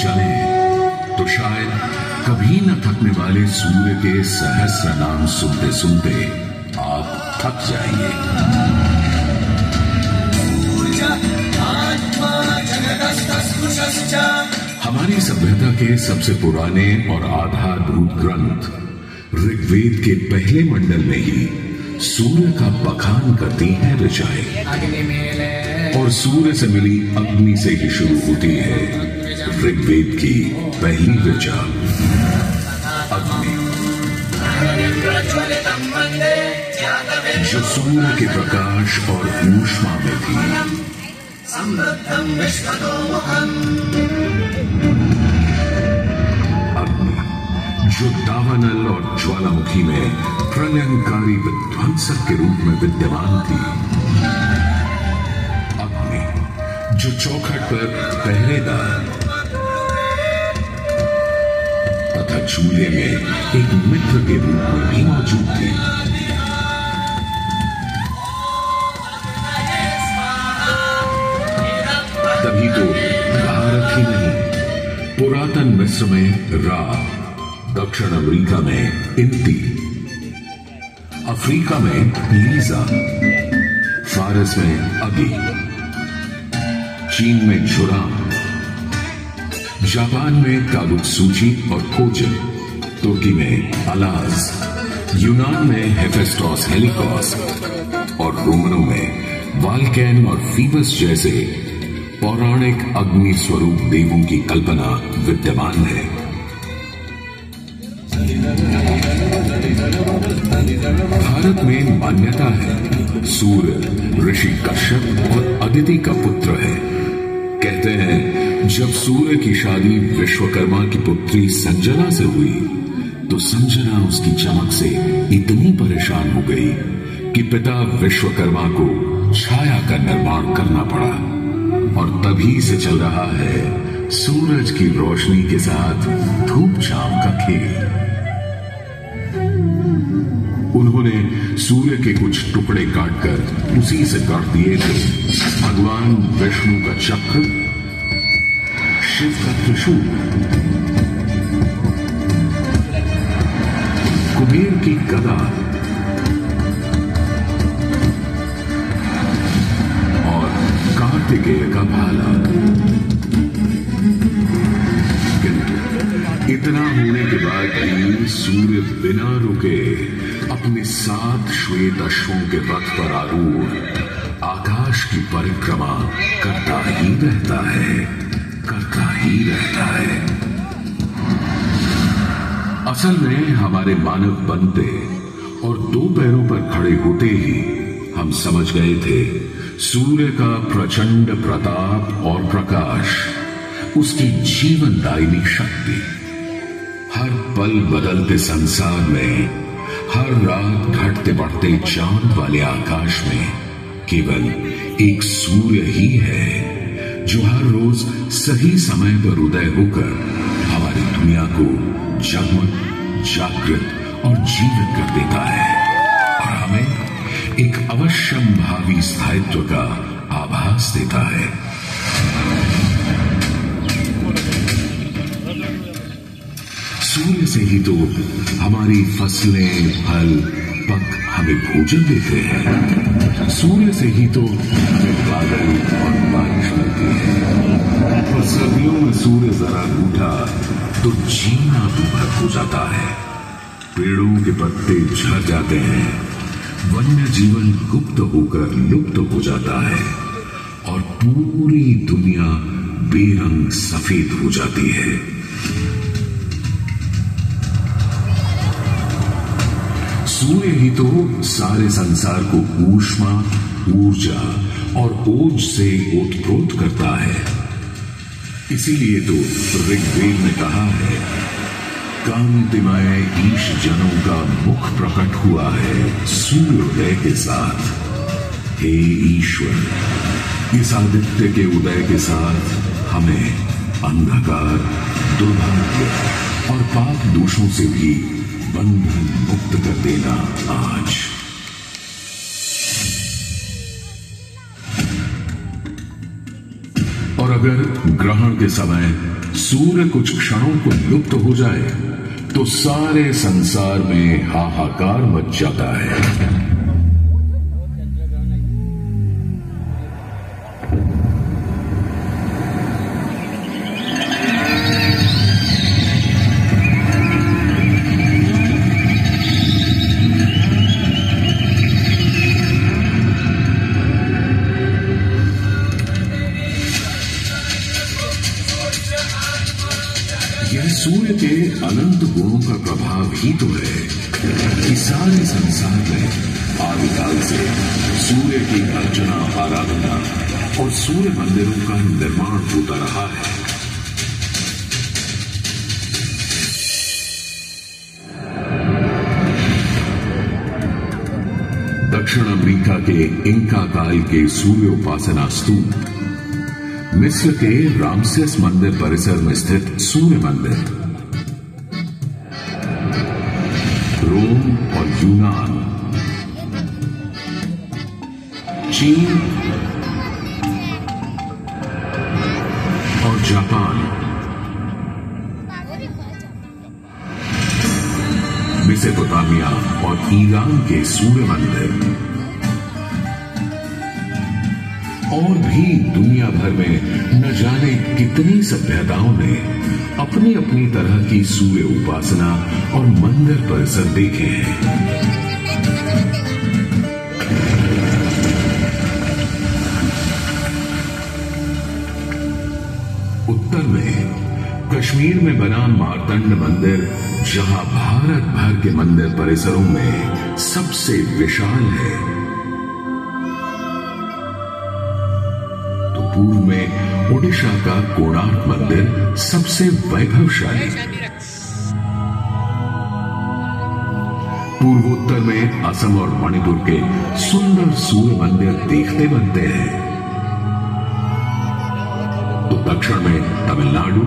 चले तो शायद कभी न थकने वाले सूर्य के सहस्र नाम सुनते सुनते आप थक जाएंगे। हमारी सभ्यता के सबसे पुराने और आधारभूत ग्रंथ ऋग्वेद के पहले मंडल में ही सूर्य का बखान करती है ऋचाएं, और सूर्य से मिली अग्नि से ही शुरू होती है ऋग्वेद की पहली ऋचा अग्नि, जो सूर्य के प्रकाश और ऊष्मा में थी। अग्नि जो दावानल और ज्वालामुखी में प्रलयंकारी विध्वंसक के रूप में विद्यमान थी। अग्नि जो चौखट पर पहरेदार तथा चूल्हे में एक मित्र के रूप में भी मौजूद थी। तभी तो भारत ही नहीं, पुरातन मिस्र में रा, दक्षिण अमेरिका में इंती, अफ्रीका में लीजा, फारस में अगी, चीन में झुराम, जापान में काबुत्सूची और कोजिन, तुर्की में अलाज, यूनान में हेफेस्टोस हेलिकोस और रोमनों में वाल्कैन और फीबस जैसे पौराणिक अग्नि स्वरूप देवों की कल्पना विद्यमान है। भारत में मान्यता है सूर्य ऋषि कश्यप और अदिति का पुत्र है। कहते हैं जब सूर्य की शादी विश्वकर्मा की पुत्री संजना से हुई तो संजना उसकी चमक से इतनी परेशान हो गई कि पिता विश्वकर्मा को छाया का निर्माण करना पड़ा, और तभी से चल रहा है सूरज की रोशनी के साथ धूप छांव का खेल। उन्होंने सूर्य के कुछ टुकड़े काटकर उसी से गढ़ दिए थे भगवान विष्णु का चक्र, शिव का त्रिशूल, कुबेर की गदा और कार्तिकेय का भाला। किंतु इतना होने के बाद भी सूर्य बिना रुके अपने 7 श्वेत अश्वों के रथ पर आरूढ़ आकाश की परिक्रमा करता ही रहता है, करता ही रहता है। असल में हमारे मानव बनते और 2 पैरों पर खड़े होते ही हम समझ गए थे सूर्य का प्रचंड प्रताप और प्रकाश, उसकी जीवनदायिनी शक्ति हर पल बदलते संसार में, हर रात घटते बढ़ते चांद वाले आकाश में केवल एक सूर्य ही है जो हर रोज सही समय पर उदय होकर हमारी दुनिया को जगमग, जागृत और जीवित कर देता है और हमें एक अवश्यम भावी स्थायित्व का आभास देता है। सूर्य से ही तो हमारी फसलें, फल, पक हमें भोजन देते हैं। सूर्य से ही तो हमें बादल और बारिश मिलती है। और सर्दियों में सूर्य जरा रूठा तो जीना दुभर हो जाता है, पेड़ों के पत्ते झड़ जाते हैं, वन्य जीवन गुप्त होकर लुप्त हो जाता है और पूरी दुनिया बेरंग सफेद हो जाती है। सूर्य ही तो सारे संसार को ऊष्मा, ऊर्जा और ओज से ओतप्रोत करता है। इसीलिए तो ऋग्वेद में कहा है कांतिमय ईश जनों का मुख प्रकट हुआ है सूर्योदय के साथ। हे ईश्वर, इस आदित्य के उदय के साथ हमें अंधकार, दुर्भाग्य और पाप दोषों से भी बंधन मुक्त कर देना आज। और और अगर ग्रहण के समय सूर्य कुछ क्षणों को लुप्त हो जाए तो सारे संसार में हाहाकार मच जाता है। यह सूर्य के अनंत गुणों का प्रभाव ही तो है कि सारे संसार में आदिकाल से सूर्य की अर्चना, आराधना और सूर्य मंदिरों का निर्माण होता रहा है। दक्षिण अमेरिका के इंका काल के सूर्य उपासना स्तूप, मिस्र के रामसेस मंदिर परिसर में स्थित सूर्य मंदिर, रोम और यूनान, चीन और जापान, मेसोपोटामिया और ईरान के सूर्य मंदिर और भी दुनिया भर में न जाने कितनी सभ्यताओं ने अपनी अपनी तरह की सूर्य उपासना और मंदिर परिसर देखे हैं। उत्तर में कश्मीर में बना मार्तंड मंदिर, जहां भारत भर के मंदिर परिसरों में सबसे विशाल है, पूर्व में ओडिशा का कोणार्क मंदिर सबसे वैभवशाली, पूर्वोत्तर में असम और मणिपुर के सुंदर सूर्य मंदिर देखते बनते हैं, तो दक्षिण में तमिलनाडु,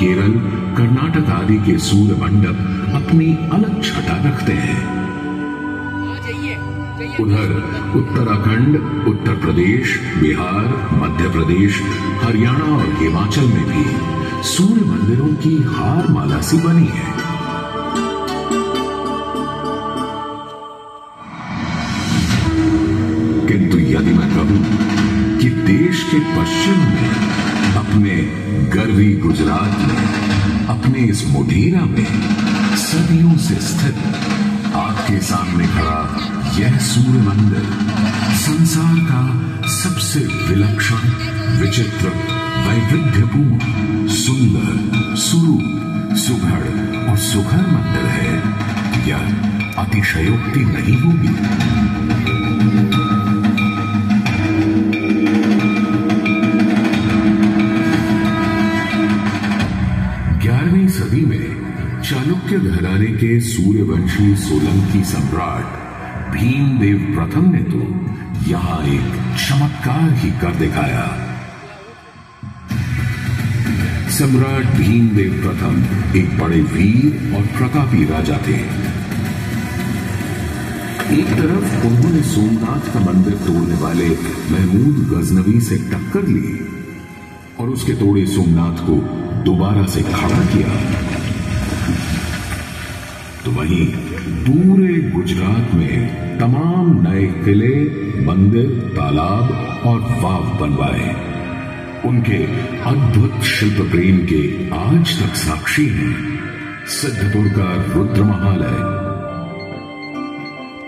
केरल, कर्नाटक आदि के सूर्य मंडप अपनी अलग छटा रखते हैं। उधर उत्तराखंड, उत्तर प्रदेश, बिहार, मध्य प्रदेश, हरियाणा और हिमाचल में भी सूर्य मंदिरों की हार माला सी बनी है। किंतु यदि मैं कहूं कि देश के पश्चिम में, अपने गर्वी गुजरात में, अपने इस मोढेरा में सदियों से स्थित आपके सामने खड़ा यह सूर्य मंदिर संसार का सबसे विलक्षण, विचित्र, वैविध्यपूर्ण, सुंदर, सुरूप, सुघड़ और सुखर मंदिर है, यह अतिशयोक्ति नहीं होगी। 11वीं सदी में चालुक्य घराने के सूर्यवंशी सोलंकी सम्राट भीमदेव प्रथम ने तो यहां एक चमत्कार ही कर दिखाया। सम्राट भीमदेव प्रथम एक बड़े वीर और प्रतापी राजा थे। एक तरफ उन्होंने सोमनाथ का मंदिर तोड़ने वाले महमूद गजनवी से टक्कर ली और उसके तोड़े सोमनाथ को दोबारा से खड़ा किया, तो वहीं पूरे गुजरात में तमाम नए किले, मंदिर, तालाब और वाव बनवाए। उनके अद्भुत शिल्प प्रेम के आज तक साक्षी हैं सिद्धपुर का रुद्र महालय,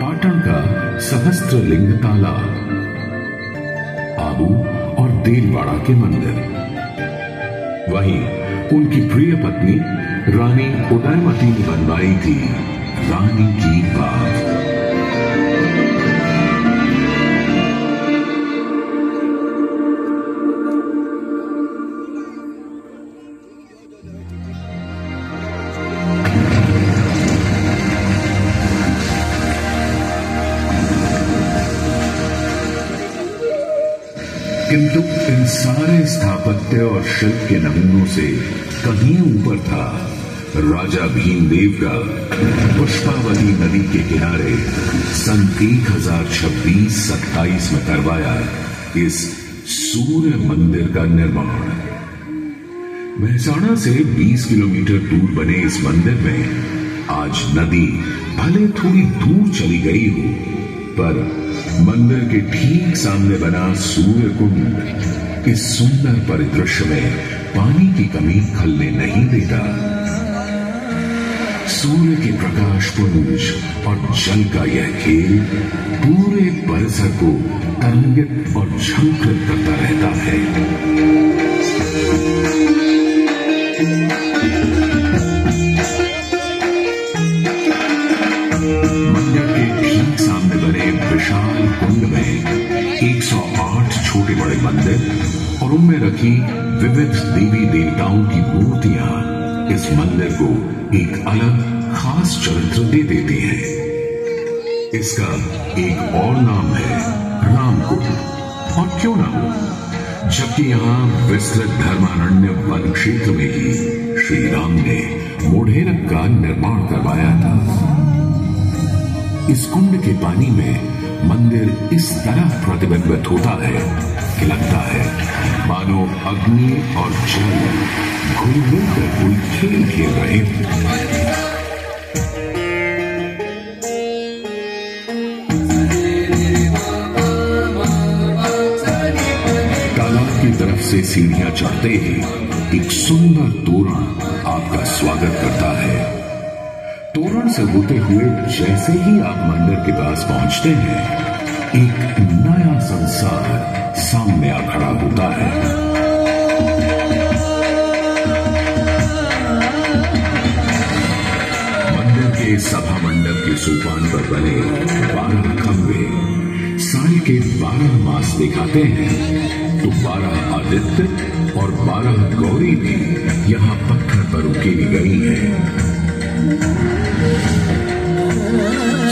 पाटन का सहस्त्रलिंग तालाब, आबू और देलवाड़ा के मंदिर। वहीं उनकी प्रिय पत्नी रानी उदयमती ने बनवाई थी रानी की बाग। किंतु इन सारे स्थापत्य और शिल्प के नमूनों से कहीं ऊपर था राजा भीमदेव का पुष्पावती नदी के किनारे सन 1026-27 में करवाया इस सूर्य मंदिर का निर्माण। महसाणा से 20 किलोमीटर दूर बने इस मंदिर में आज नदी भले थोड़ी दूर चली गई हो, पर मंदिर के ठीक सामने बना सूर्य कुंड इस सुंदर परिदृश्य में पानी की कमी खलने नहीं देता। सूर्य के प्रकाश पुंज और जल का यह खेल पूरे परिसर को तरंगित और झंकृत करता रहता है। मंदिर के ठीक सामने बने विशाल कुंड में 108 छोटे बड़े मंदिर और उनमें रखी विविध देवी देवताओं की मूर्तियां इस मंदिर को एक अलग खास चरित्र दे देती है। इसका एक और नाम है रामकुंड। और क्यों ना हो, जबकि यहां विस्तृत धर्मारण्य वन क्षेत्र में ही श्री राम ने मोढेरक का निर्माण करवाया था। इस कुंड के पानी में मंदिर इस तरह प्रतिबिंबित होता है कि लगता है मानो अग्नि और जल घुल मिलकर कोई खेल खेल रहे हैं। तालाब की तरफ से सीढ़ियां चढ़ते ही एक सुंदर तोरण आपका स्वागत करता है। तोरण से होते हुए जैसे ही आप मंदिर के पास पहुंचते हैं, एक नया संसार सामने आ खड़ा होता है। मंदिर के सभा मंडप के सोपान पर बने 12 खंभे साल के 12 मास दिखाते हैं, तो 12 आदित्य और 12 गौरी भी यहाँ पत्थर पर उकेरी गई है।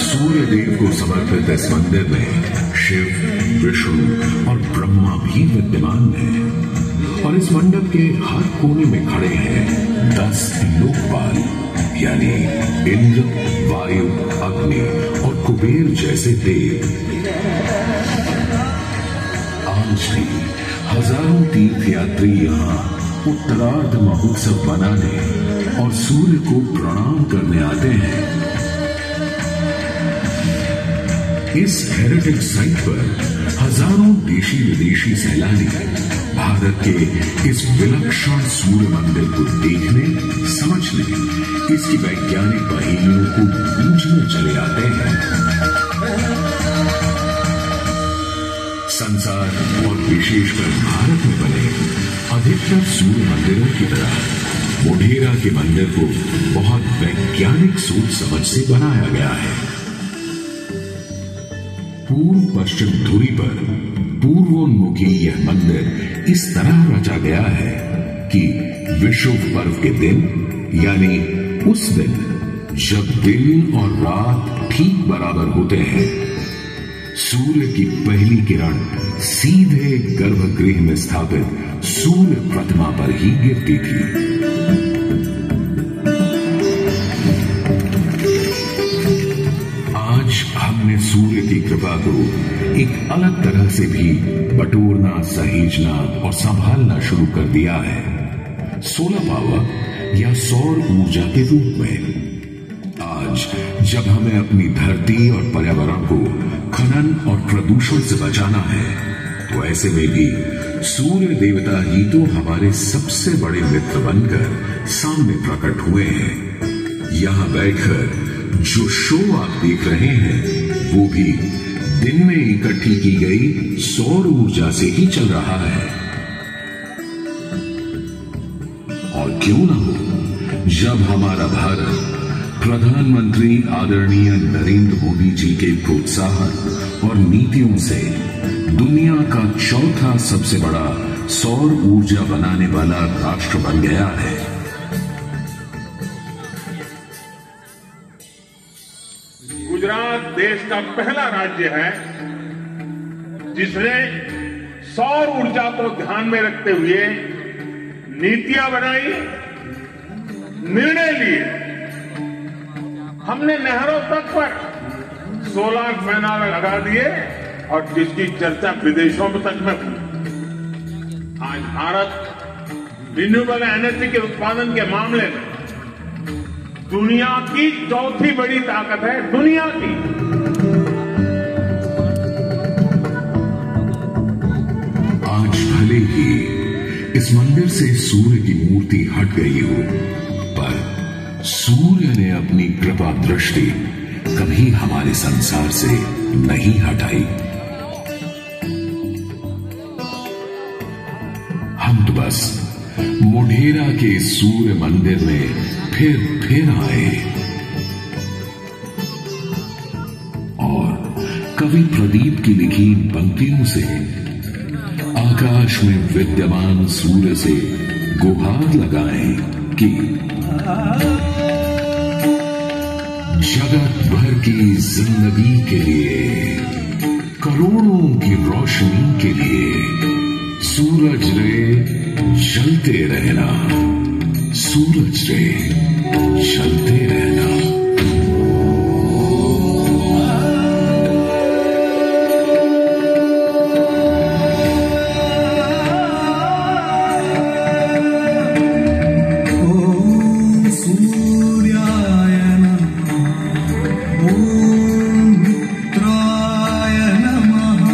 सूर्य देव को समर्पित इस मंदिर में शिव, विष्णु और ब्रह्मा भी विद्यमान हैं। और इस मंडप के हर कोने में खड़े हैं 10 लोकपाल, यानी इंद्र, वायु, अग्नि और कुबेर जैसे देव। आज भी हजारों तीर्थयात्री यहाँ उत्तरार्ध महोत्सव मनाने और सूर्य को प्रणाम करने आते हैं। इस हेरिटेज साइट पर हजारों देशी विदेशी सैलानी भारत के इस विलक्षण सूर्य मंदिर को देखने, समझने, इसकी वैज्ञानिक पहेलियों को बूझने चले आते हैं। संसार और विशेषकर भारत में बने अधिकतर सूर्य मंदिरों की तरह मोढेरा के मंदिर को बहुत वैज्ञानिक सोच समझ से बनाया गया है। पूर्व पश्चिम धुरी पर पूर्वोन्मुखी यह मंदिर इस तरह रचा गया है कि विषुव पर्व के दिन, यानी उस दिन जब दिन और रात ठीक बराबर होते हैं, सूर्य की पहली किरण सीधे गर्भगृह में स्थापित सूर्य प्रतिमा पर ही गिरती थी। हमने सूर्य की कृपा को एक अलग तरह से भी बटोरना, सहेजना और संभालना शुरू कर दिया है, सोलर पावर या सौर ऊर्जा के रूप में। आज जब हमें अपनी धरती और पर्यावरण को खनन और प्रदूषण से बचाना है, तो ऐसे में भी सूर्य देवता ही तो हमारे सबसे बड़े मित्र बनकर सामने प्रकट हुए हैं। यहां बैठकर जो शो आप देख रहे हैं, वो भी दिन में इकट्ठी की गई सौर ऊर्जा से ही चल रहा है। और क्यों ना हो, जब हमारा भारत प्रधानमंत्री आदरणीय नरेंद्र मोदी जी के प्रोत्साहन और नीतियों से दुनिया का चौथा सबसे बड़ा सौर ऊर्जा बनाने वाला राष्ट्र बन गया है। गुजरात देश का पहला राज्य है जिसने सौर ऊर्जा को ध्यान में रखते हुए नीतियां बनाई, निर्णय लिए। हमने नहरों तक पर सोलर पैनल लगा दिए और जिसकी चर्चा विदेशों में तक में हुई। आज भारत रिन्यूएबल एनर्जी के उत्पादन के मामले में दुनिया की चौथी बड़ी ताकत है, दुनिया की। आज भले ही इस मंदिर से सूर्य की मूर्ति हट गई हो, पर सूर्य ने अपनी कृपा दृष्टि कभी हमारे संसार से नहीं हटाई। हम तो बस मोढेरा के सूर्य मंदिर में फिर आए और कवि प्रदीप की लिखी पंक्तियों से आकाश में विद्यमान सूर्य से गुहार लगाएं कि जगत भर की जिंदगी के लिए, करोड़ों की रोशनी के लिए सूरज रे जलते रहना, सूरज रे जलते रहना। ओम मित्राय नमः।